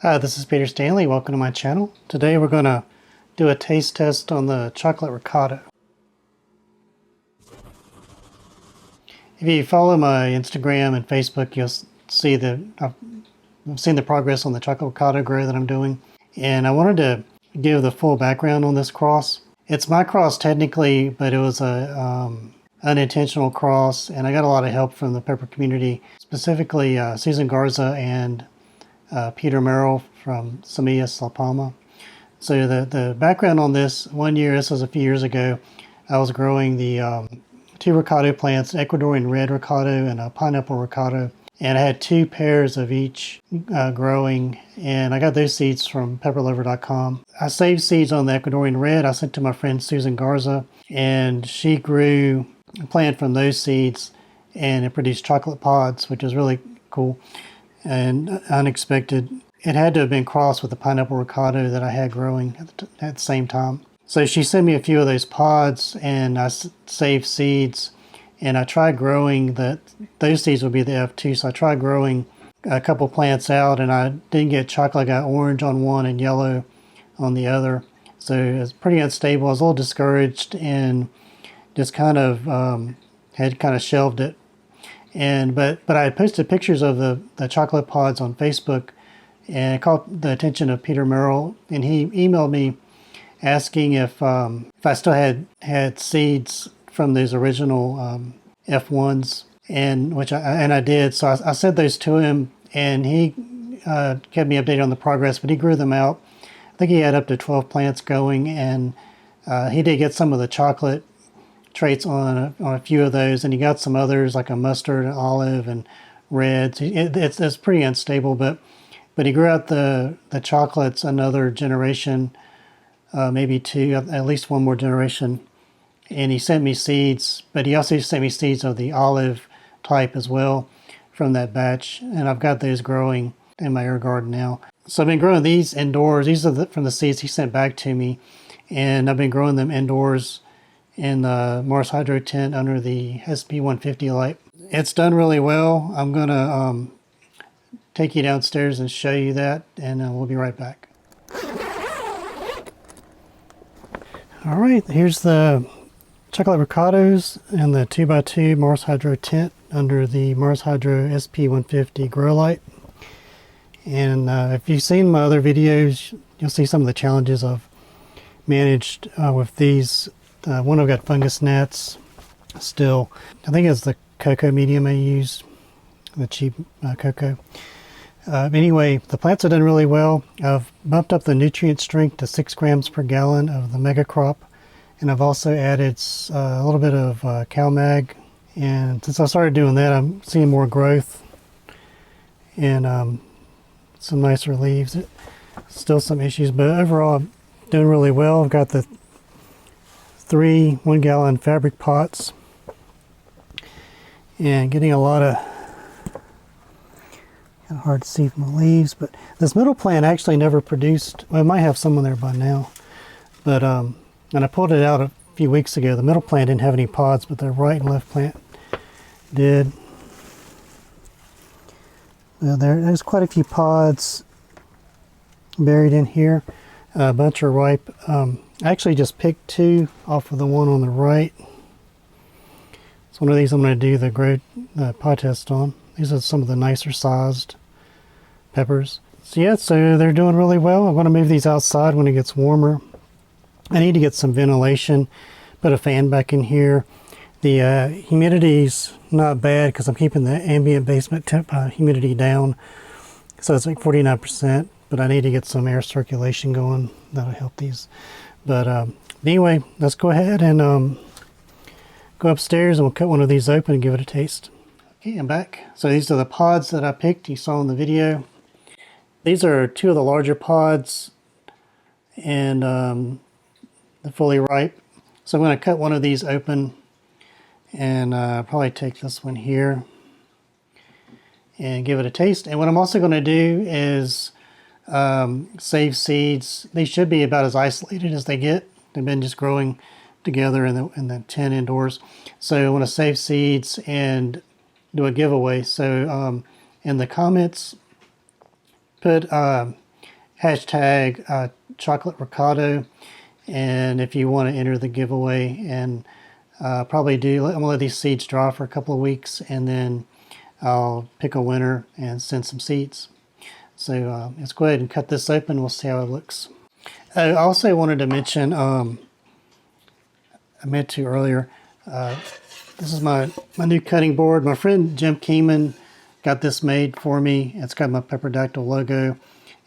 Hi, this is Peter Stanley. Welcome to my channel. Today we're going to do a taste test on the Chocolate Rocoto. If you follow my Instagram and Facebook, you'll see that I've seen the progress on the Chocolate Rocoto grow that I'm doing. And I wanted to give the full background on this cross. It's my cross technically, but it was a unintentional cross, and I got a lot of help from the pepper community, specifically Susan Garza and Peter Merrill from Semillas La Palma. So the background on this, this was a few years ago, I was growing the two Rocoto plants, Ecuadorian red Rocoto and a pineapple Rocoto. And I had two pairs of each growing, and I got those seeds from pepperlover.com. I saved seeds on the Ecuadorian red. I sent to my friend Susan Garza, and she grew a plant from those seeds, and it produced chocolate pods, which is really cool and unexpected. It had to have been crossed with the pineapple Rocoto that I had growing at the same time. So she sent me a few of those pods, and I saved seeds, and I tried growing those seeds would be the F2. So I tried growing a couple plants out, and I didn't get chocolate. I got orange on one and yellow on the other. So it was pretty unstable. I was a little discouraged and just kind of had kind of shelved it. But I had posted pictures of the chocolate pods on Facebook, and it caught the attention of Peter Merrill, and he emailed me asking if I still had seeds from those original F1s, and I did. So I sent those to him, and he kept me updated on the progress. But he grew them out. I think he had up to 12 plants going, and he did get some of the chocolate traits on a few of those, and he got some others like a mustard, and olive, and red. So it's pretty unstable, but he grew out the chocolates another generation, maybe two, at least one more generation. And he sent me seeds, but he also sent me seeds of the olive type as well from that batch, and I've got those growing in my air garden now. So I've been growing these indoors. These are from the seeds he sent back to me, and I've been growing them indoors in the Mars Hydro tent under the SP150 light. It's done really well. I'm going to take you downstairs and show you that, and we'll be right back. All right, here's the chocolate Rocotos and the 2x2 Mars Hydro tent under the Mars Hydro SP150 grow light. And if you've seen my other videos, you'll see some of the challenges I've managed with these. One I've got fungus gnats still. I think it's the cocoa medium I used, the cheap cocoa. Anyway, the plants have done really well. I've bumped up the nutrient strength to 6 grams per gallon of the MegaCrop, and I've also added a little bit of CalMag. And since I started doing that, I'm seeing more growth and some nicer leaves. Still some issues, but overall I'm doing really well. I've got the 3 1-gallon fabric pots and getting a lot of, kind of hard to see from the leaves, but this middle plant actually never produced, well, it might have some on there by now, but and I pulled it out a few weeks ago. The middle plant didn't have any pods, but the right and left plant did. There's quite a few pods buried in here. A bunch are ripe. I actually just picked 2 off of the one on the right. So one of these I'm going to do the pod test on. These are some of the nicer sized peppers. So yeah, so they're doing really well. I'm going to move these outside when it gets warmer. I need to get some ventilation, put a fan back in here. The humidity's not bad because I'm keeping the ambient basement humidity down. So it's like 49%, but I need to get some air circulation going. That'll help these. But anyway, let's go ahead and go upstairs, and we'll cut one of these open and give it a taste. Okay, I'm back. So these are the pods that I picked. You saw in the video. These are 2 of the larger pods, and they're fully ripe. So I'm going to cut one of these open, and probably take this one here and give it a taste. And what I'm also going to do is save seeds. They should be about as isolated as they get. They've been just growing together in the tent indoors. So I want to save seeds and do a giveaway. So in the comments, put hashtag Chocolate Rocoto, and if you want to enter the giveaway, and probably do, I'm gonna let these seeds dry for a couple of weeks, and then I'll pick a winner and send some seeds. So let's go ahead and cut this open. We'll see how it looks. I also wanted to mention, I meant to earlier, this is my new cutting board. My friend Jim Keeman got this made for me. It's got my Pepperdactyl logo.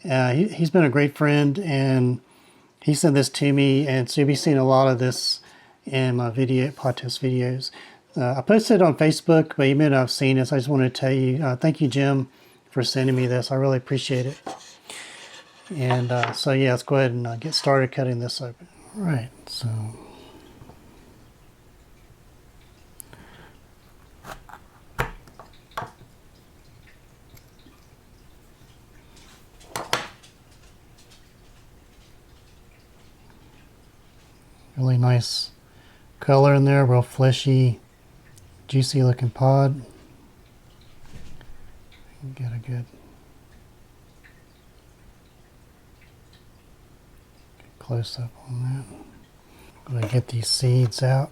He's been a great friend, and he sent this to me, and so you'll be seeing a lot of this in my podcast videos. I posted it on Facebook, but you may not have seen it, so I just wanted to tell you, thank you, Jim, for sending me this. I really appreciate it. And so yeah, let's go ahead and get started cutting this open. All right, so really nice color in there, real fleshy, juicy looking pod. Get a good close up on that. I'm going to get these seeds out.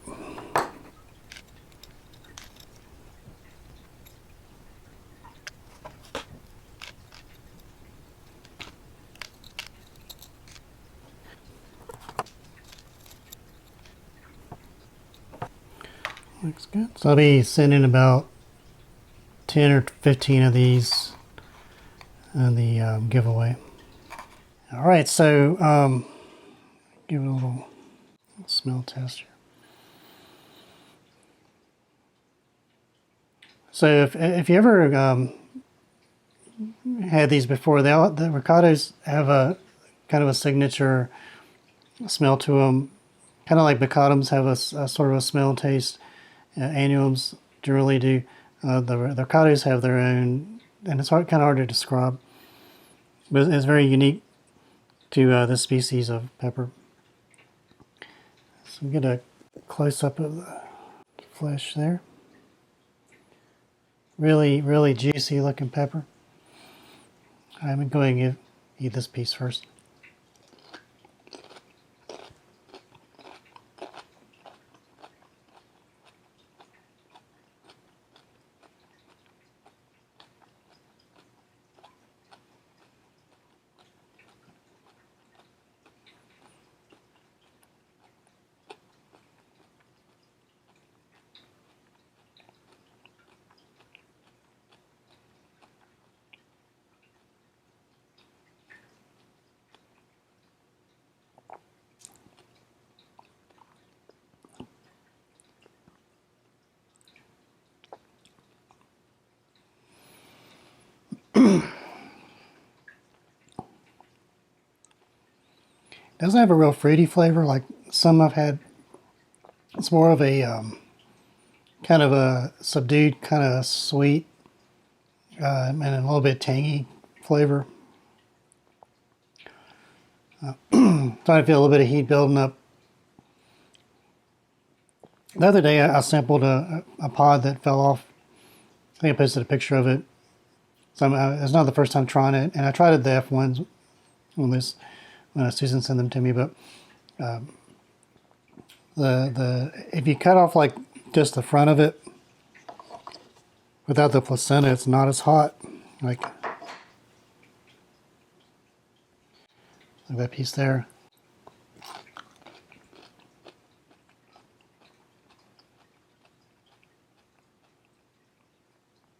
Looks good. So I'll be sending about 10 or 15 of these in the giveaway. All right, so give it a little smell test here. So if you ever had these before, the Rocotos have a kind of a signature smell to them, kind of like Bacotums have a sort of a smell and taste. Annuums generally do. The Rocotos have their own, and it's kind of hard to describe, but it's very unique to this species of pepper. So get a close up of the flesh there. Really, really juicy looking pepper. I'm going to eat this piece first. Doesn't have a real fruity flavor like some I've had. It's more of a kind of a subdued, kind of sweet, and a little bit tangy flavor. Starting to feel a little bit of heat building up. The other day I sampled a pod that fell off. I think I posted a picture of it. So it's not the first time trying it, and I tried it the F1s on this when Susan sent them to me. But if you cut off like just the front of it without the placenta, it's not as hot. Like that piece there.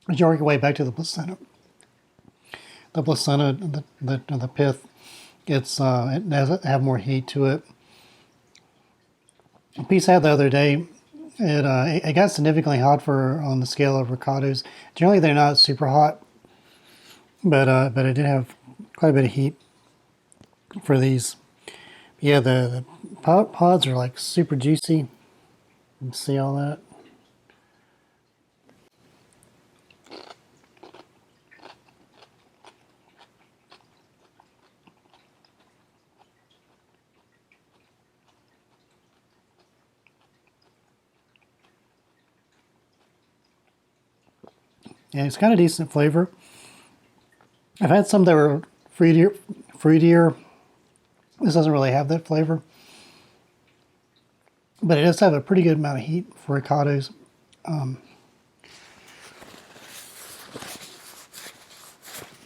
As you work your way back to the placenta, the pith, it does have more heat to it. The piece I had the other day, it got significantly hot for on the scale of Rocotos. Generally, they're not super hot, but it did have quite a bit of heat for these. Yeah, the pods are like super juicy. You can see all that. And it's got a decent flavor. I've had some that were fruitier. This doesn't really have that flavor, but it does have a pretty good amount of heat for avocados.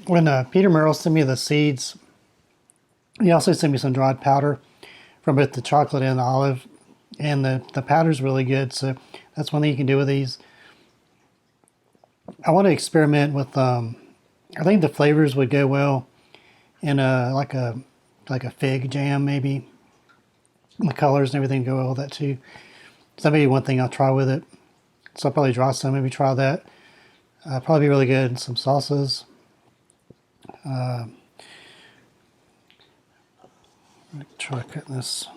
When Peter Merrill sent me the seeds, he also sent me some dried powder from both the chocolate and the olive, and the powder's really good, so that's one thing you can do with these. I want to experiment with, I think the flavors would go well in like a fig jam maybe. The colors and everything go well with that too. So that may be one thing I'll try with it. So I'll probably draw some, maybe try that. Probably be really good in some salsas. Try cutting this.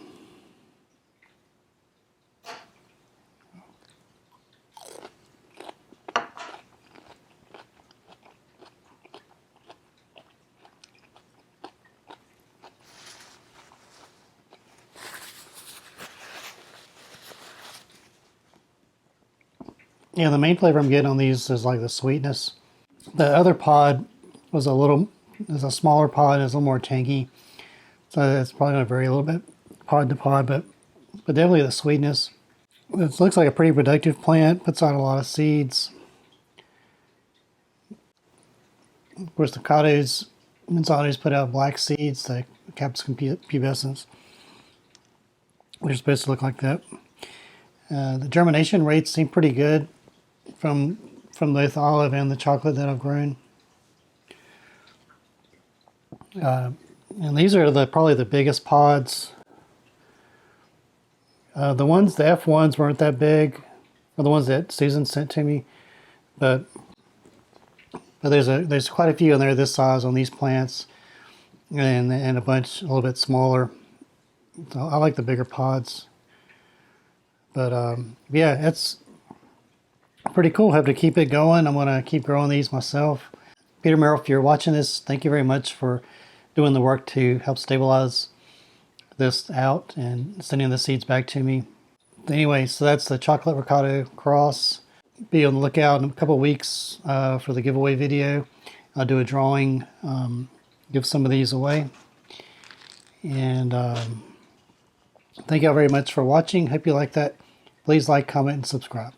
Yeah, the main flavor I'm getting on these is like the sweetness. The other pod was a smaller pod, it's a little more tangy. So it's probably going to vary a little bit pod to pod, but definitely the sweetness. It looks like a pretty productive plant, puts out a lot of seeds. Of course, the avocados put out black seeds, the Capsicum pubescens, which are supposed to look like that. The germination rates seem pretty good from both the olive and the chocolate that I've grown. And these are probably the biggest pods. The F1s weren't that big, or the ones that Susan sent to me, but there's quite a few in there this size on these plants, and a bunch a little bit smaller. So I like the bigger pods. But yeah, it's pretty cool. Have to keep it going. I'm gonna keep growing these myself. Peter Merrill, if you're watching this, thank you very much for doing the work to help stabilize this out and sending the seeds back to me. Anyway, so that's the Chocolate Rocoto cross. Be on the lookout in a couple of weeks for the giveaway video. I'll do a drawing, give some of these away. And thank you all very much for watching. Hope you like that. Please like, comment, and subscribe.